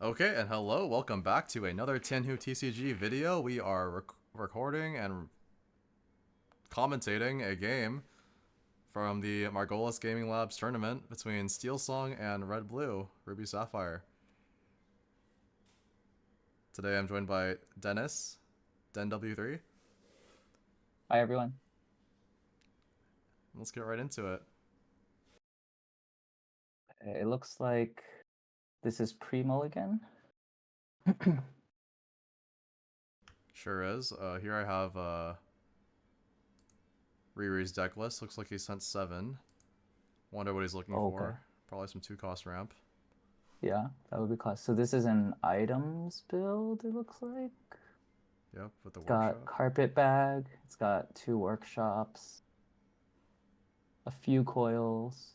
Okay, and hello, welcome back to another Tian Hu TCG video. We are recording and commentating a game from the Margolis Gaming Labs tournament between Steel Song and Red Blue, Ruby Sapphire. Today I'm joined by Dennis, DenW3. Hi, everyone. Let's get right into it. It looks like this is pre-mulligan. Sure is. Here I have Riri's deck list. Looks like he sent 7. Wonder what he's looking Okay. for. Probably some 2-cost ramp. Yeah, that would be class. So this is an items build, it looks like. Yep, with the It's got workshop. carpet bag. It's got 2 workshops, a few coils.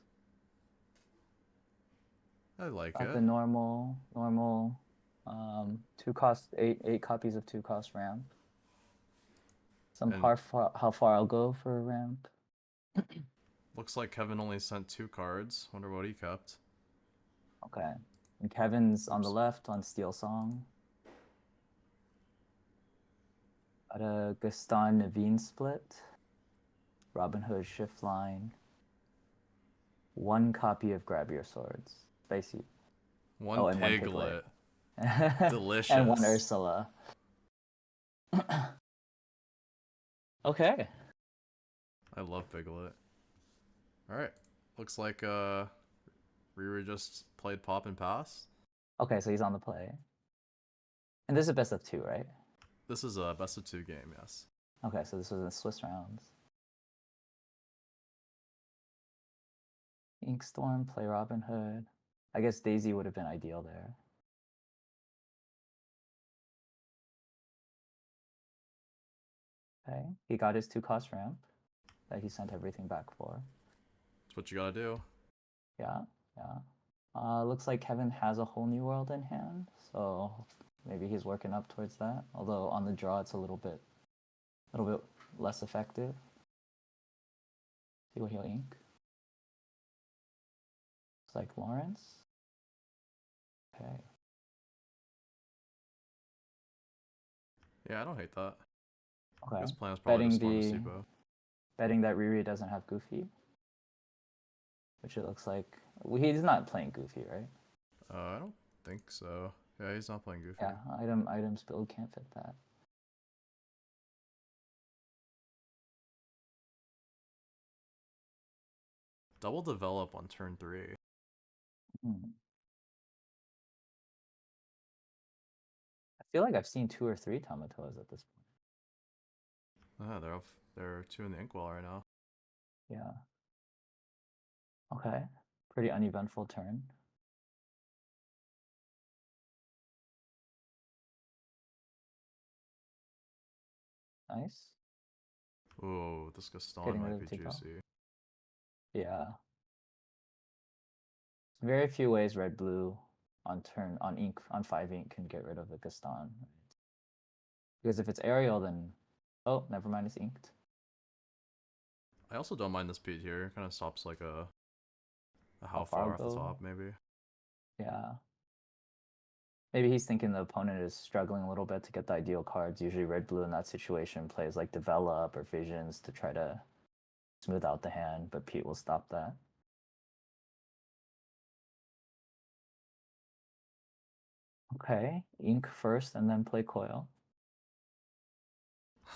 I like Got the it. normal, 2-cost, eight copies of 2-cost ramp. And How far I'll go for a ramp. looks like Kevin only sent 2 cards. Wonder what he kept. Okay. And Kevin's on the Oops. left on Steel Song. Got a Gaston Naveen split. Robin Hood shift line. 1 copy of Grab Your Swords. Spicy. One Oh, and 1 Piglet. piglet. And 1 Delicious. Ursula. Okay. I love piglet. Alright. Looks like Riri just played pop and pass. Okay, so he's on the play. And this is best of 2, right? This is a best of 2 game, yes. Okay, so this was in Swiss rounds. Inkstorm, play Robin Hood. I guess Daisy would have been ideal there. Okay, he got his 2-cost ramp that he sent everything back for. That's what you gotta do. Yeah, yeah. Looks like Kevin has a whole new world in hand, so maybe he's working up towards that. Although on the draw, it's a little bit less effective. See what he'll ink. Looks like Lawrence. Okay. Yeah, I don't hate that. Okay. His plan is probably to Betting storm the Sipo. betting that Riri doesn't have Goofy, which it looks like he's not playing Goofy, right? I don't think so. Yeah, he's not playing Goofy. Yeah, items build can't fit that. Double develop on turn 3. Hmm. I feel like I've seen 2 or 3 Tamatoas at this point. Yeah, they're 2 in the inkwell right now. Yeah. Okay. Pretty uneventful turn. Nice. Ooh, this Gaston Getting rid might of be the Tico. juicy. Yeah. Very few ways red blue on 5 ink can get rid of the Gaston. Because if it's aerial, then oh, never mind, it's inked. I also don't mind this beat here. Kind of stops like a How how far I'll far off the go? top, maybe. Yeah. Maybe he's thinking the opponent is struggling a little bit to get the ideal cards. Usually red blue in that situation plays like develop or visions to try to smooth out the hand, but Pete will stop that. Okay, ink first and then play coil.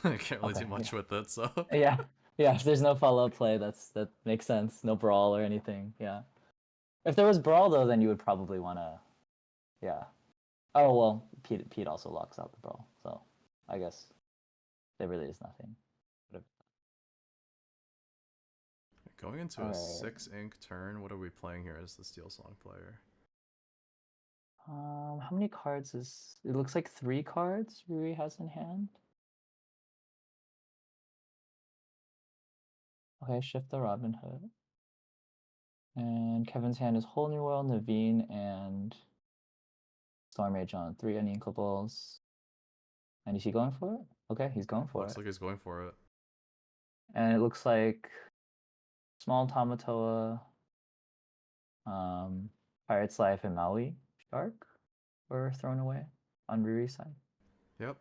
I can't really Okay, do much yeah. with it, so. Yeah. Yeah, if there's no follow-up play, that makes sense. No brawl or anything. Yeah. If there was brawl though, then you would probably wanna yeah. Oh well, Pete also locks out the brawl, so I guess there really is nothing. Going into a Alright. 6 ink turn, what are we playing here as the Steel Song player? How many cards is it? Looks like 3 cards Rui has in hand. Okay, shift the Robin Hood. And Kevin's hand is Whole New World, Naveen, and Storm Rage on 3 uninkables. And is he going for it? Okay, he's going for Looks it. like he's going for it. And it looks like Small Tamatoa, Pirate's Life, and Maui Shark. were thrown away on Riri's side. Yep.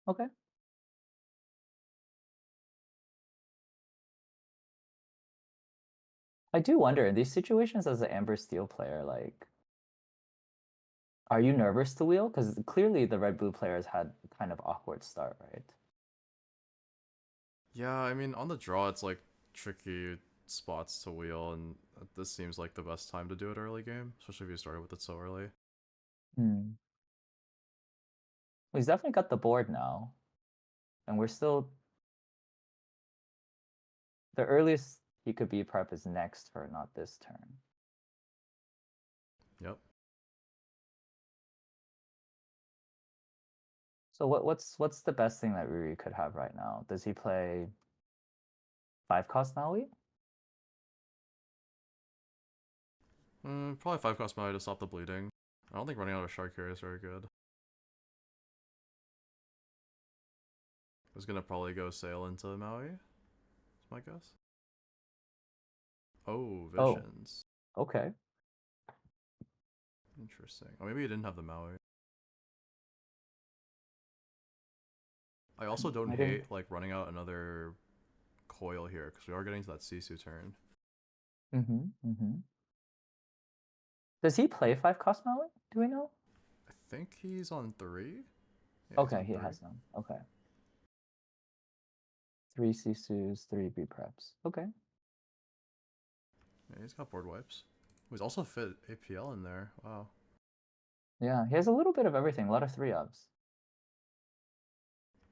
Okay. I do wonder in these situations as an Amber Steel player, like, are you nervous to wheel? Because clearly the red blue players had kind of awkward start, right? Yeah, I mean, on the draw, it's like tricky spots to wheel, and this seems like the best time to do it early game, especially if you started with it so early. Hmm. Well, he's definitely got the board now, and we're still the earliest he could be prep is next for not this turn. Yep. So what's the best thing that Riri could have right now? Does he play 5-cost Maui? Probably 5-cost Maui to stop the bleeding. I don't think running out of Shark here is very good. I was gonna probably go sail into Maui, is my guess. Oh, Oh, Visions. okay. Interesting. Oh, maybe he didn't have the Maui. I also don't I didn't. hate like running out another coil here because we are getting to that Sisu turn. Mm-hmm. Does he play 5-cost Maui? Do we know? I think he's on 3. Yeah, he's Okay, on he 3. has them. Okay. 3 Sisus, 3 B preps. Okay. Yeah, he's got board wipes. He's also fit APL in there. Wow. Yeah, he has a little bit of everything. A lot of 3-ups.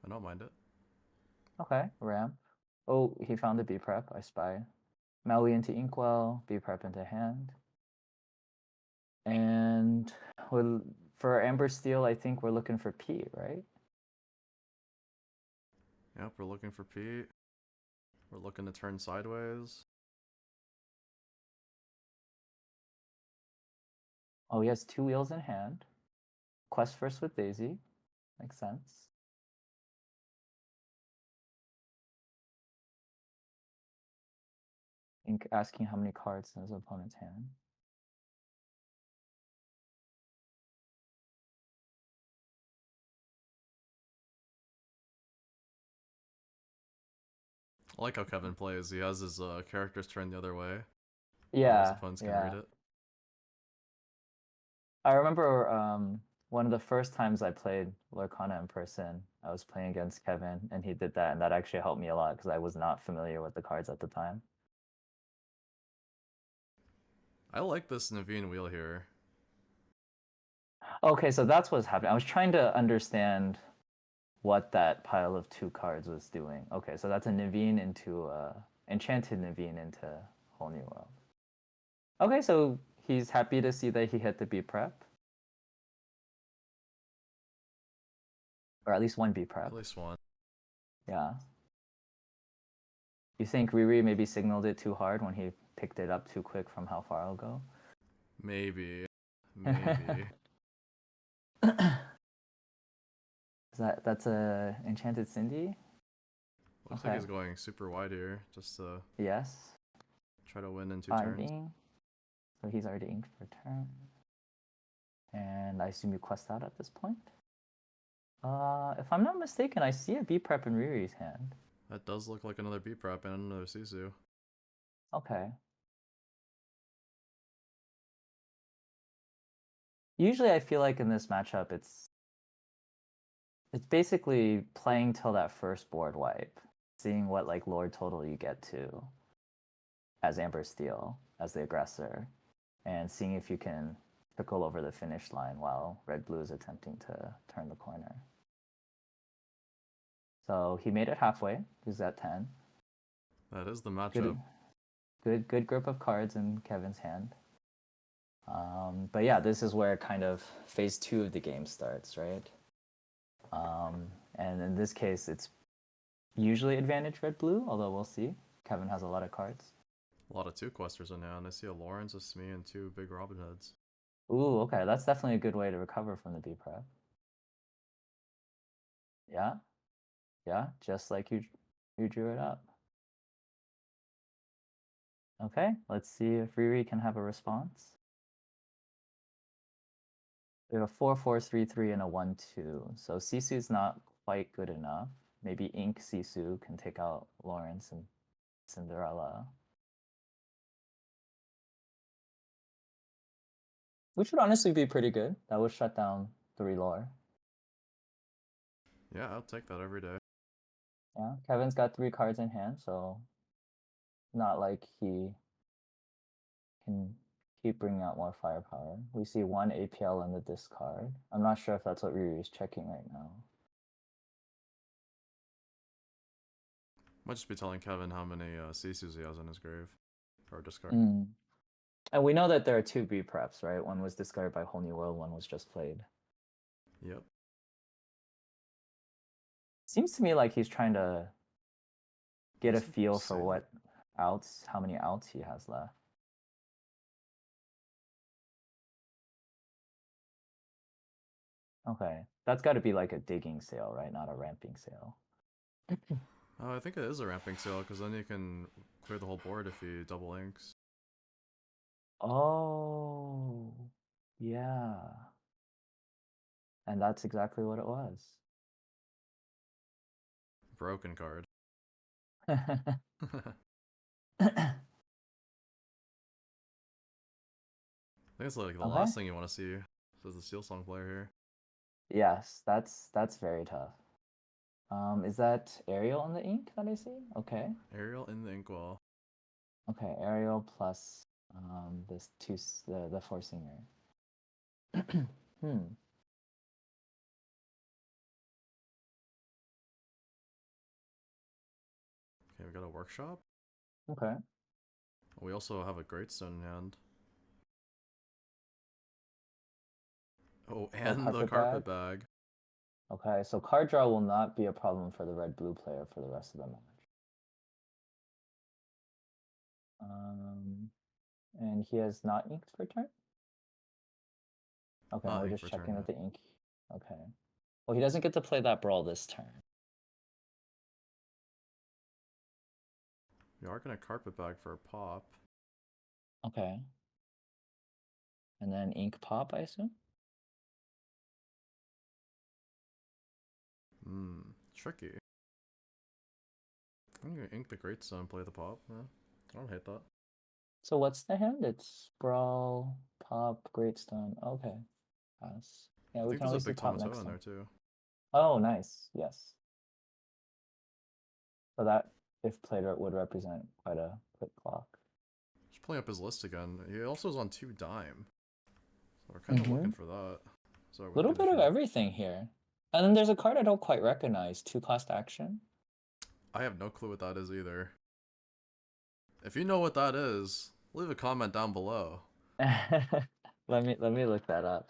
I don't mind it. Okay, ramp. Oh, he found the B prep. I spy. Maui into Inkwell, B prep into hand. And for Amber Steel, I think we're looking for P, right? Yep, we're looking for Pete. We're looking to turn sideways. Oh, he has 2 wheels in hand. Quest first with Daisy. Makes sense. Asking how many cards in his opponent's hand. I like how Kevin plays. He has his characters turned the other way. That way his Yeah, opponents can read yeah. it. I remember one of the first times I played Lorcana in person, I was playing against Kevin, and he did that, and that actually helped me a lot because I was not familiar with the cards at the time. I like this Naveen wheel here. Okay, so that's what's happening. I was trying to understand what that pile of 2 cards was doing. Okay, so that's a Naveen into enchanted Naveen into Whole New World. Okay, so he's happy to see that he hit the B prep. Or at least one B prep. At least one. Yeah. You think Riri maybe signaled it too hard when he picked it up too quick from how far I'll go? Maybe. Maybe. That's a enchanted Cindy? Looks like Okay. he's going super wide here, just to Yes. try to win in 2 turns. Binding. So he's already inked for turn. And I assume you quest out at this point? If I'm not mistaken, I see a B prep in Riri's hand. That does look like another B prep and another Sisu. Okay. Usually I feel like in this matchup it's basically playing till that first board wipe, seeing what like Lord total you get to as Amber Steel, as the aggressor, and seeing if you can trickle over the finish line while Red Blue is attempting to turn the corner. So he made it halfway. He's at 10. That is the matchup. Good group of cards in Kevin's hand. But yeah, this is where kind of phase 2 of the game starts, right? And in this case, it's usually advantage red blue, although we'll see. Kevin has a lot of cards. A lot of 2 questers in now, and I see a Lawrence, a Smee, and 2 big Robin Hoods. Ooh, okay, that's definitely a good way to recover from the B prep. Yeah, yeah, just like you drew it up. Okay, let's see if Riri can have a response. We have a 4-4-3-3 and a 1-2. So Sisu's not quite good enough. Maybe Ink Sisu can take out Lawrence and Cinderella. Which would honestly be pretty good. That would shut down 3 lore. Yeah, I'll take that every day. Yeah, Kevin's got 3 cards in hand, so not like he can keep bringing out more firepower. We see 1 APL in the discard. I'm not sure if that's what Riri is checking right now. Might just be telling Kevin how many Sisus he has in his grave. Or discard. Mm. And we know that there are 2 B preps, right? One was discarded by Whole New World, one was just played. Yep. Seems to me like he's trying to get a Doesn't feel say for what outs, how many outs he has left. Okay, that's got to be like a digging sale, right? Not a ramping sale. I think it is a ramping sale, because then you can clear the whole board if you double inks. Oh, yeah. And that's exactly what it was. Broken card. I think it's like the Okay. last thing you want to see, says the Steel Song player here. Yes, that's very tough. Is that Ariel on the ink that I see? Okay. Ariel in the inkwell. Okay, Ariel plus this the four singer. Hmm. Okay, we got a workshop. Okay. We also have a Greatstone in hand. Oh, and the carpet bag. Okay, so card draw will not be a problem for the red-blue player for the rest of the match. And he has not inked for turn? Okay, Not we're ink just for checking turn that the ink. Okay. Well, he doesn't get to play that brawl this turn. We are gonna carpet bag for a pop. Okay. And then ink pop, I assume? Tricky. I'm gonna ink the Greatstone and play the pop. Yeah, I don't hate that. So what's the hand? It's brawl, pop, greatstone. Okay. Pass. Yeah, I we think can there's a always do big pop Tomato next in time. there too. Oh, nice. Yes. So that, if played, would represent quite a quick clock. Just pulling up his list again. He also is on 2 dime. So we're kind of looking for that. So A little bit of everything here. And then there's a card I don't quite recognize. 2-cost action. I have no clue what that is either. If you know what that is, leave a comment down below. Let me look that up.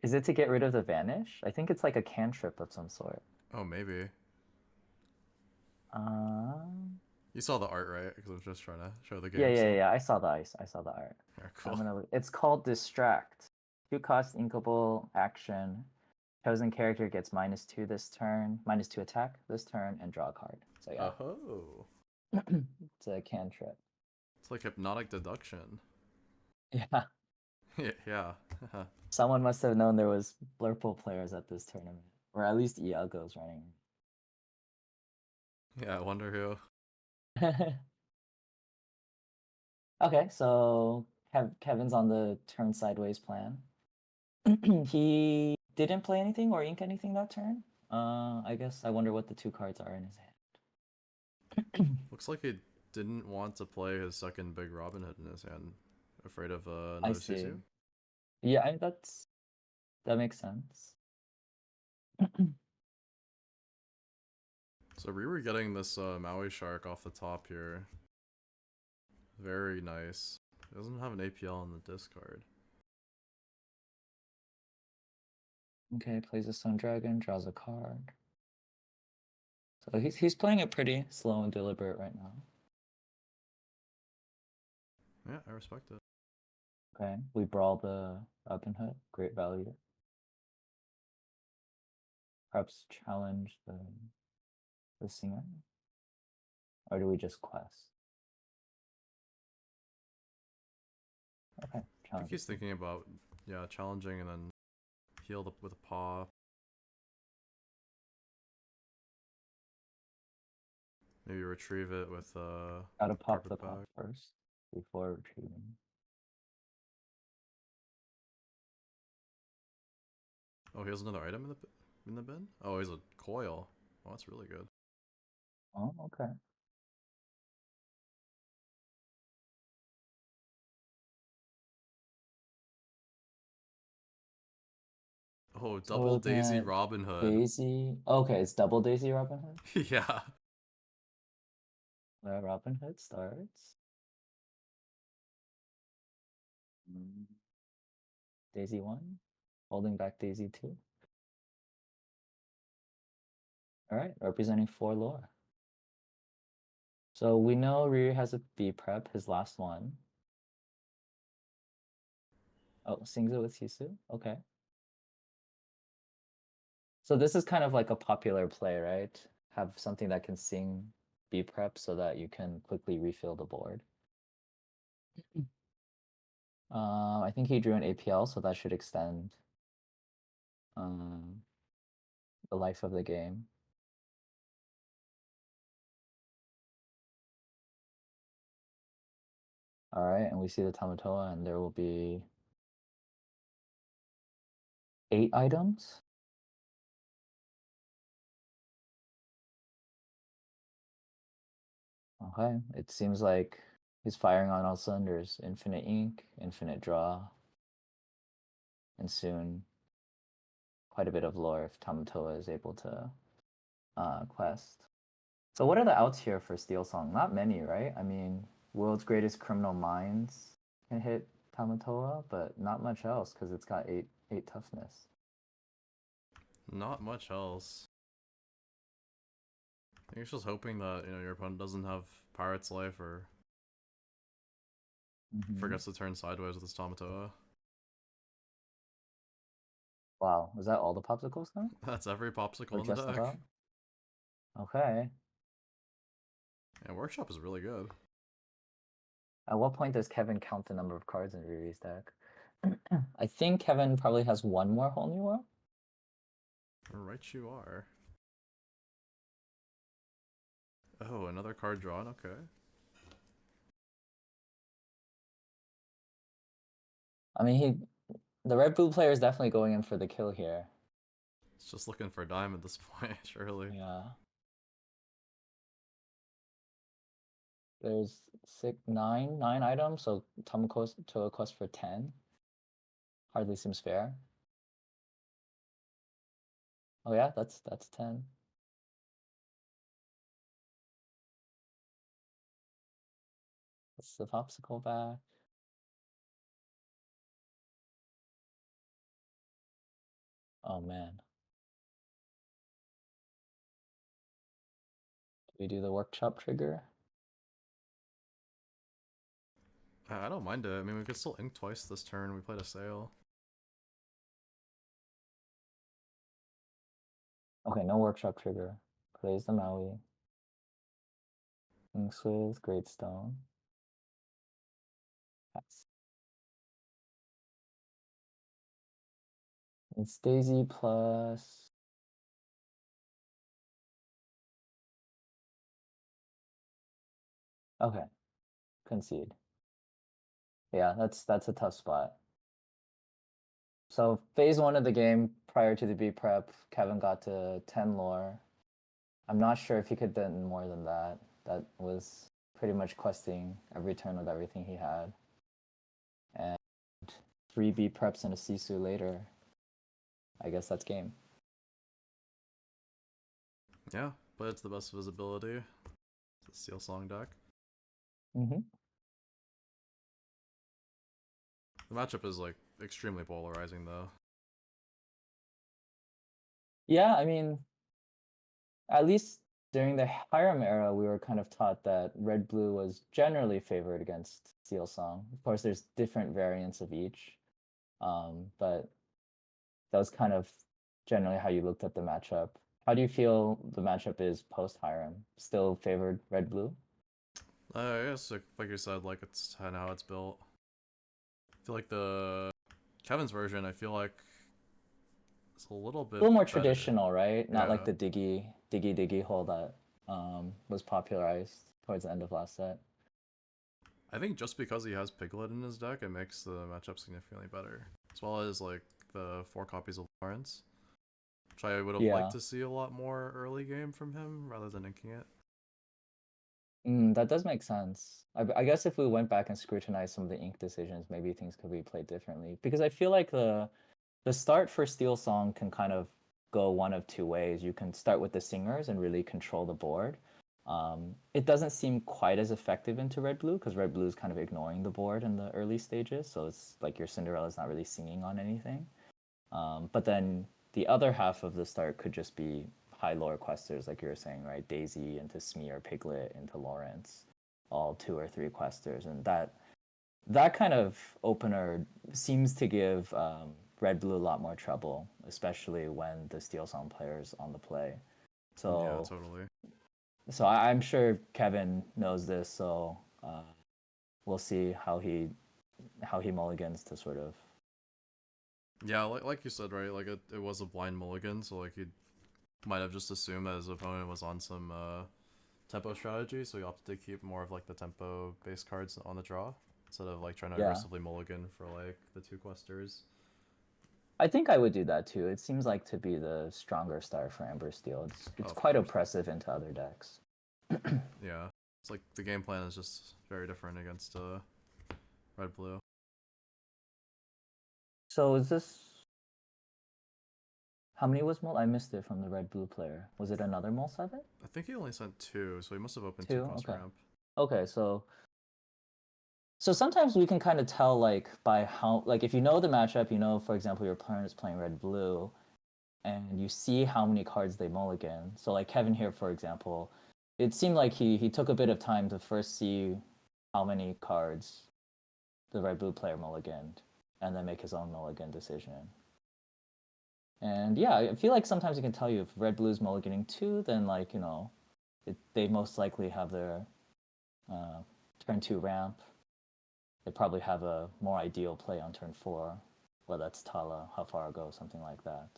Is it to get rid of the vanish? I think it's like a cantrip of some sort. Oh, maybe. Um. You saw the art, right? Because I was just trying to show the game. Yeah. I saw the ice. I saw the art. Yeah, cool. I'm gonna. It's called Distract. 2-cost inkable action. Chosen character gets -2 this turn, -2 attack this turn, and draw a card. So yeah. Oh. It's a cantrip. It's like hypnotic deduction. Yeah. Yeah. Someone must have known there was Blurple players at this tournament, or at least Iago's running. Yeah, I wonder who. Okay, so Kevin's on the turn sideways plan. He didn't play anything or ink anything that turn. I guess I wonder what the 2 cards are in his hand. Looks like he didn't want to play his second big Robin Hood in his hand. Afraid of I another see. Sisu? Yeah, that makes sense. So Riri getting this Maui Shark off the top here. Very nice. He doesn't have an APL on the discard. Okay, plays a Stone Dragon, draws a card. So he's playing it pretty slow and deliberate right now. Yeah, I respect it. Okay, we brawl the Robin Hood, great value. Perhaps challenge the singer? Or do we just quest? Okay, I think he's thinking about yeah, challenging and then healed up with a paw. Maybe retrieve it with Gotta pop the carpet pop bag. first before retrieving. Oh, he has another item in the bin. Oh, he's a coil. Oh, that's really good. Oh, okay. Oh, So we're double looking Daisy at Robin Hood. Daisy. Okay, it's double Daisy Robin Hood. Yeah. Robin Hood starts. Mm, Daisy 1, holding back Daisy 2. All right, representing 4 lore. So we know Riri has a B prep, his last one. Oh, sings it with Sisu? Okay. So this is kind of like a popular play, right? Have something that can sing B prep so that you can quickly refill the board. I think he drew an APL, so that should extend um, the life of the game. All right, and we see the Tamatoa, and there will be 8 items. Okay, it seems like he's firing on all cylinders. Infinite ink, infinite draw, and soon quite a bit of lore if Tamatoa is able to quest. So what are the outs here for Steel Song? Not many, right? I mean, World's Greatest Criminal Minds can hit Tamatoa, but not much else because it's got 8 toughness. Not much else. I think it's just hoping that, you know, your opponent doesn't have Pirate's Life or forgets to turn sideways with his Tamatoa. Wow, was that all the popsicles then? That's every popsicle Or in the just deck. about? Okay. And Workshop is really good. At what point does Kevin count the number of cards in Riri's deck? I think Kevin probably has one more whole new world. Right you are. Oh, another card drawn, okay. I mean, the red blue player is definitely going in for the kill here. It's just looking for a dime at this point, surely. Yeah. There's 9 items, so Tom goes to a quest for 10. Hardly seems fair. Oh yeah, that's 10. That's the popsicle back. Oh man. Do we do the workshop trigger? I don't mind it. I mean, we could still ink twice this turn. We played a sale. Okay, no workshop trigger. Plays the Maui. Inks with Great Stone. Pass. It's Daisy plus. Okay, concede. Yeah, that's a tough spot. So phase 1 of the game, prior to the B prep, Kevin got to 10 lore. I'm not sure if he could do more than that. That was pretty much questing every turn with everything he had. And 3 B preps and a Sisu later. I guess that's game. Yeah, but it's the best visibility. It's a Steel Song deck. Mm-hmm. The matchup is like extremely polarizing though. Yeah, I mean, at least during the Hiram era, we were kind of taught that red blue was generally favored against Steel Song. Of course, there's different variants of each, but that was kind of generally how you looked at the matchup. How do you feel the matchup is post Hiram? Still favored red blue? I guess, like you said, like it's kind of how it's built. I feel like the Kevin's version, I feel like it's a little A bit little more better. traditional, right? Not like Yeah. the diggy hole that was popularized towards the end of last set. I think just because he has Piglet in his deck, it makes the matchup significantly better. As well as like the 4 copies of Lawrence, which I would have liked Yeah. to see a lot more early game from him rather than inking it. That does make sense. I guess if we went back and scrutinized some of the ink decisions, maybe things could be played differently. Because I feel like the start for Steel Song can kind of go one of two ways. You can start with the singers and really control the board. It doesn't seem quite as effective into Red Blue because Red Blue is kind of ignoring the board in the early stages. So it's like your Cinderella's not really singing on anything. But then the other half of the start could just be high lore questers, like you were saying, right? Daisy into Smee or Piglet into Lawrence, all 2 or 3 questers, and that kind of opener seems to give Red Blue a lot more trouble, especially when the Steel Song player's on the play. Yeah, So, totally. I'm sure Kevin knows this. So we'll see how he mulligans to sort of. Yeah, like you said, right? Like it was a blind mulligan, so like he might have just assumed that his opponent was on some tempo strategy, so he opted to keep more of like the tempo based cards on the draw instead of like trying to Yeah, aggressively mulligan for like the 2 questers. I think I would do that too. It seems like to be the stronger start for Amber Steel. Oh, It's of quite course. oppressive into other decks. Yeah. It's like the game plan is just very different against red blue. So is this how many was Mul? I missed it from the red blue player. Was it another Mul 7? I think he only sent 2, so he must have opened 2 Two? cost Okay. ramp. Okay, so sometimes we can kind of tell like by how like if you know the matchup, you know, for example, your opponent is playing red blue, and you see how many cards they mulligan. So like Kevin here, for example, it seemed like he took a bit of time to first see how many cards the red blue player mulliganed, and then make his own mulligan decision. And yeah, I feel like sometimes you can tell you if red blue's mulliganing 2, then like they most likely have their turn 2 ramp. They probably have a more ideal play on turn 4, whether that's Tala, how far ago, something like that.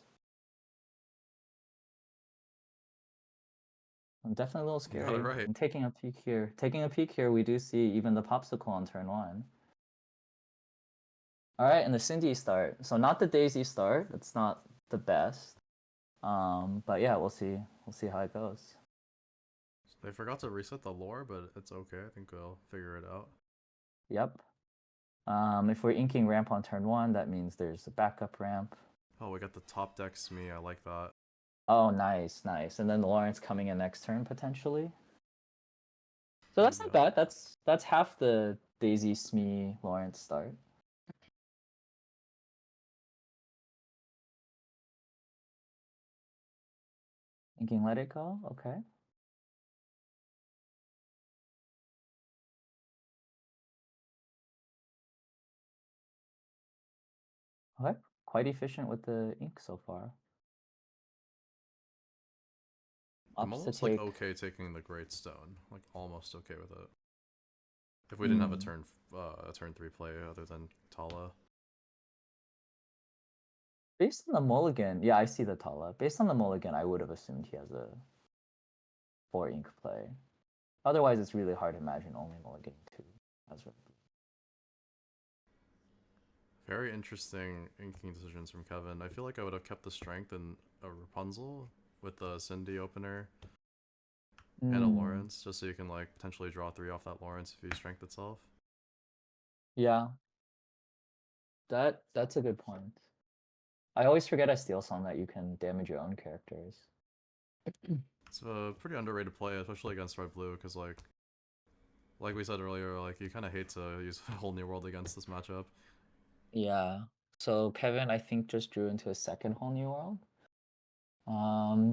I'm definitely a little You got it scary. right. I'm taking a peek here. Taking a peek here, we do see even the popsicle on turn 1. All right, and the Cindy start. So not the Daisy start. It's not the best. But yeah, we'll see. We'll see how it goes. They forgot to reset the lore, but it's okay. I think we'll figure it out. Yep. If we're inking ramp on turn 1, that means there's a backup ramp. Oh, we got the top deck Smee. I like that. Oh, nice, nice. And then Lawrence coming in next turn potentially. So that's not Yep. bad. That's half the Daisy Smee Lawrence start. Thinking let it go. Okay. Okay. Quite efficient with the ink so far. I'm Opts to almost like take. okay taking the Great Stone. Like almost okay with it. If we didn't have Hmm. a turn 3 play other than Tala. Based on the mulligan, yeah, I see the Tala. Based on the mulligan, I would have assumed he has a 4 ink play. Otherwise, it's really hard to imagine only mulligan 2 as well. Very interesting inking decisions from Kevin. I feel like I would have kept the strength in a Rapunzel with the Cindy opener and a Hmm. Lawrence, just so you can like potentially draw 3 off that Lawrence if you strength itself. Yeah, that's a good point. I always forget a Steel Song that you can damage your own characters. It's a pretty underrated play, especially against red blue, because like we said earlier, like you kind of hate to use a whole new world against this matchup. Yeah. So Kevin, I think, just drew into a second whole new world.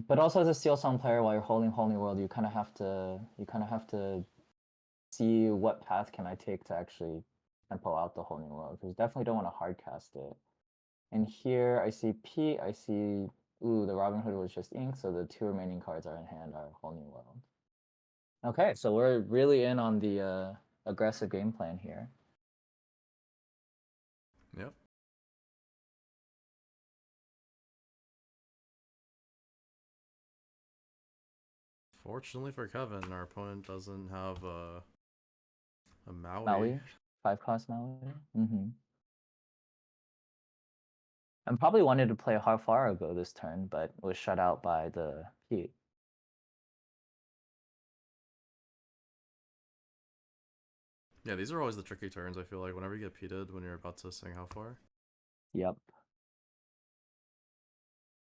But also as a Steel Song player, while you're holding whole new world, you kind of have to see what path can I take to actually tempo out the whole new world, because definitely don't want to hard cast it. And here I see Pete, I see ooh, the Robin Hood was just ink, so the 2 remaining cards are in hand are whole new world. Okay, so we're really in on the aggressive game plan here. Yep. Fortunately for Kevin, our opponent doesn't have a Maui. Maui, 5-cost Maui. And probably wanted to play How Far Ago this turn, but was shut out by the Pete. Yeah, these are always the tricky turns, I feel like, whenever you get peated when you're about to sing How Far. Yep.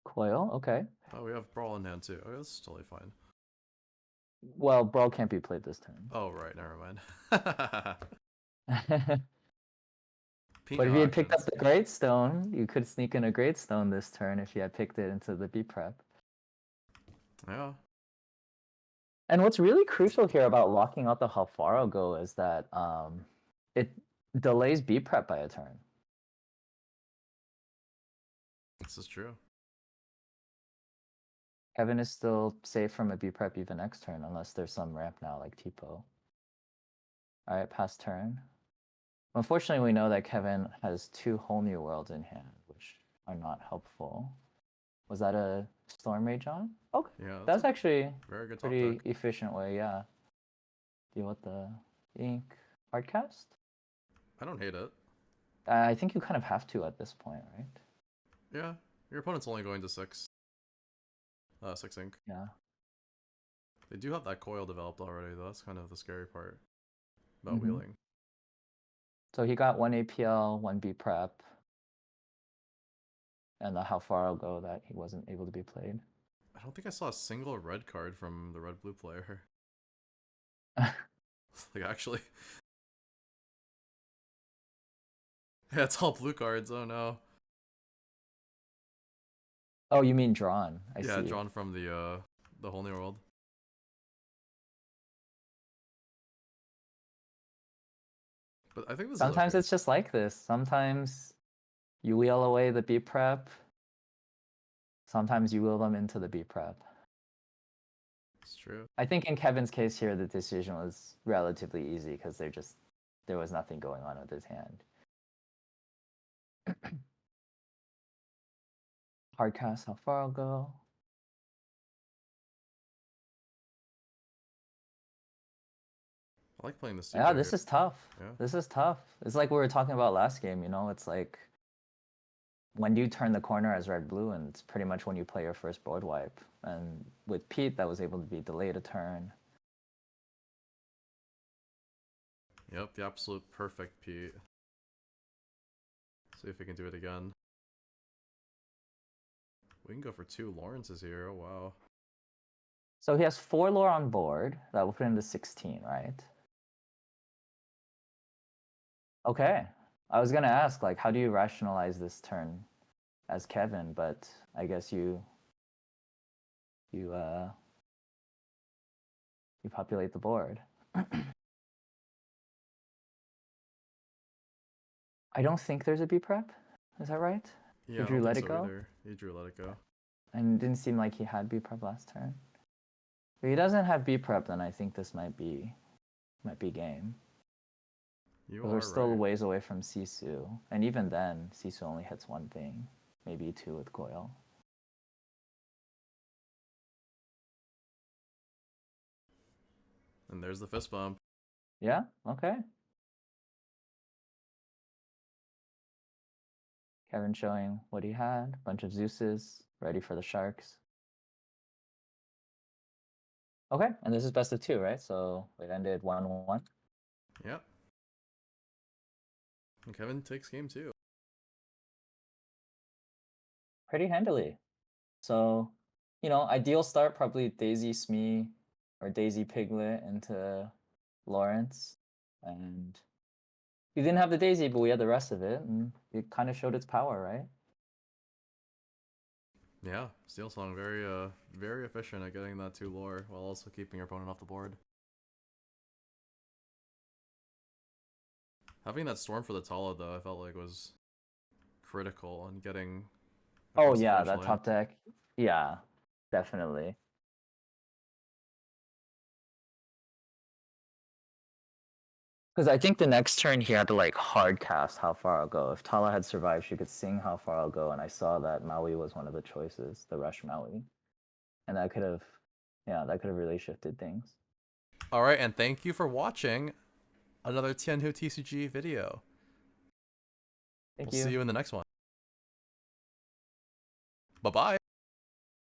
Coil, okay. Oh, we have Brawl in hand too. Oh, that's totally fine. Well, Brawl can't be played this turn. Oh, right, never mind. But if you had picked up the Great Stone, you could sneak in a Great Stone this turn if you had picked it into the B prep. Yeah. And what's really crucial here about locking out the How Far Ago is that it delays B prep by a turn. This is true. Kevin is still safe from a B prep even next turn, unless there's some ramp now like Tipo. Alright, pass turn. Unfortunately, we know that Kevin has 2 whole new worlds in hand, which are not helpful. Was that a Storm Rage on? Okay, Yeah, that's actually very good top pretty deck. efficient way, yeah. Deal with the Ink Hardcast? I don't hate it. I think you kind of have to at this point, right? Yeah, your opponent's only going to 6. 6 ink. Yeah. They do have that coil developed already, though. That's kind of the scary part about wheeling. So he got 1 APL, 1 B prep, and the How Far I'll Go that he wasn't able to be played. I don't think I saw a single red card from the red-blue player. Like, actually. Yeah, it's all blue cards, oh no. Oh, you mean drawn? I see. Yeah, drawn from the whole new world. But I think this Sometimes is okay. it's just like this. Sometimes you wheel away the B prep. Sometimes you wheel them into the B prep. It's true. I think in Kevin's case here, the decision was relatively easy because there was nothing going on with his hand. Hardcast, How Far I'll Go. I like playing this. Yeah, this is tough. Yeah. This is tough. It's like we were talking about last game, you know? It's like, when do you turn the corner as red-blue? And it's pretty much when you play your first board wipe. And with Pete, that was able to be delayed a turn. Yep, the absolute perfect Pete. See if we can do it again. We can go for 2 Lawrences here. Oh, wow. So he has 4 lore on board. That will put him to 16, right? Okay. I was going to ask, like, how do you rationalize this turn as Kevin? But I guess you populate the board. I don't think there's a B prep. Is that right? Yeah, He drew Let It Go? Either. He drew Let It Go. And it didn't seem like he had B prep last turn. If he doesn't have B prep, then I think this might be game. We're still right. ways away from Sisu, and even then, Sisu only hits 1 thing, maybe 2 with coil. And there's the fist bump. Yeah. Okay. Kevin showing what he had. Bunch of Zeuses, ready for the Sharks. Okay, and this is best of 2, right? So it ended 1-1. Yeah. And Kevin takes game 2. Pretty handily. So, you know, ideal start, probably Daisy Smee or Daisy Piglet into Lawrence. And we didn't have the Daisy, but we had the rest of it, and it kind of showed its power, right? Yeah, Steel Song very efficient at getting that 2 lore while also keeping your opponent off the board. Having that Storm for the Tala, though, I felt like was critical in getting. Oh yeah, that top deck. Yeah, definitely. Because I think the next turn he had to like hard cast How Far I'll Go. If Tala had survived, she could sing How Far I'll Go, and I saw that Maui was one of the choices, the Rush Maui. And that could have Yeah, that could have really shifted things. All right, and thank you for watching another Tian Hu TCG video. Thank We'll you. see you in the next one. Bye bye.